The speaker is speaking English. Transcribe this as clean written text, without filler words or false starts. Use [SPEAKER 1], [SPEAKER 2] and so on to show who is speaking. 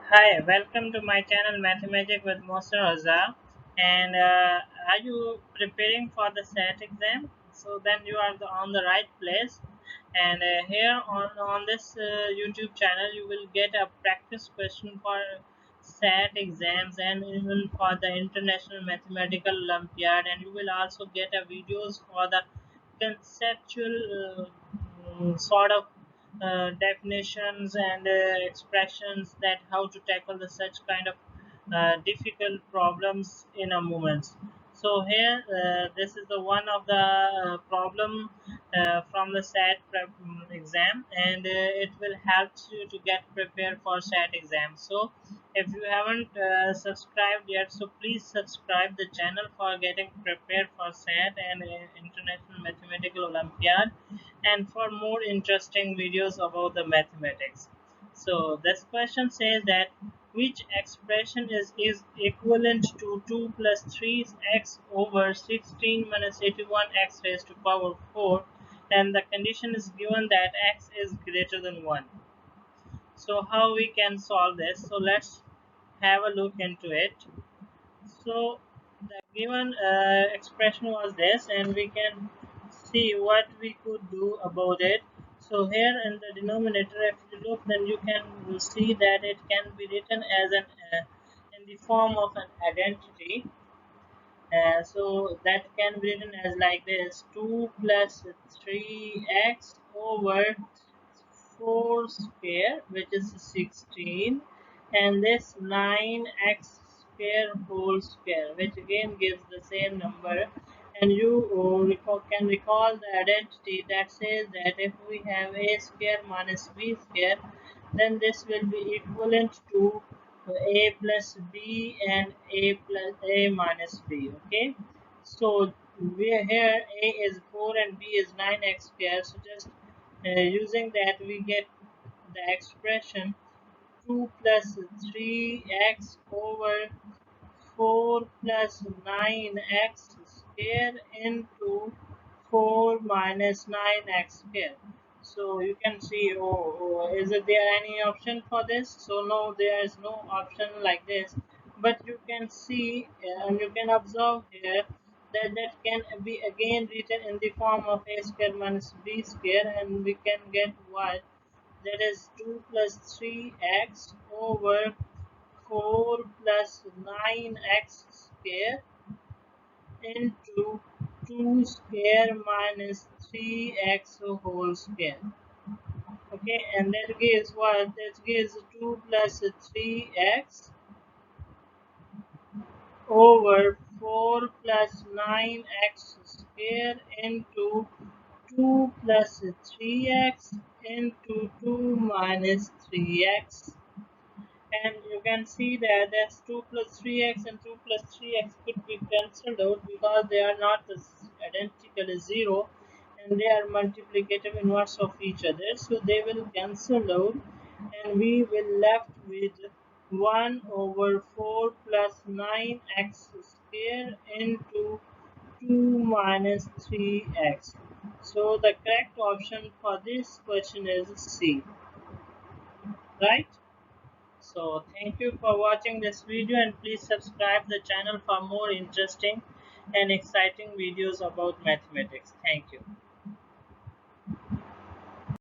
[SPEAKER 1] Hi, welcome to my channel Mathemagic with Mohsin Raza. And are you preparing for the SAT exam? So then you are on the right place. And here on this YouTube channel, you will get a practice question for SAT exams and even for the International Mathematical Olympiad. And you will also get a videos for the conceptual sort of definitions and expressions that how to tackle the such kind of difficult problems in a moment. So here this is the one of the problem from the SAT exam, and it will help you to get prepared for SAT exam. So if you haven't subscribed yet, so please subscribe the channel for getting prepared for SAT and International Mathematical Olympiad, and for more interesting videos about the mathematics. So this question says that which expression is equivalent to 2 plus 3x over 16 minus 81x raised to power 4, and the condition is given that x is greater than 1. So how we can solve this? So let's have a look into it. So the given expression was this, and we can see what we could do about it. So here in the denominator, if you look, then you can see that it can be written as an in the form of an identity. So that can be written as like this: 2 plus 3x over 4 square, which is 16, and this 9x square whole square, which again gives the same number. And you can recall the identity that says that if we have a square minus b square, then this will be equivalent to a plus b and a plus a minus b. Okay, so we are here a is 4 and b is 9x square. So just using that, we get the expression 2 plus 3x over 4 plus 9x square into 4 minus 9x square. So you can see, is it there any option for this? So no, there is no option like this. But you can see and you can observe here that that can be again written in the form of a square minus b square, and we can get what, that is 2 plus 3x over 4 plus 9x square into 2 square minus 3x whole square. Okay, and that gives what? That gives 2 plus 3x over 4 plus 9x square into 2 plus 3x into 2 minus 3x. And you can see that that's 2 plus 3x and 2 plus 3x could be cancelled out because they are not identical as 0, and they are multiplicative inverse of each other, so they will cancel out, and we will left with 1 over 4 plus 9x square into 2 minus 3x. So the correct option for this question is C, right? So thank you for watching this video, and please subscribe the channel for more interesting and exciting videos about mathematics. Thank you.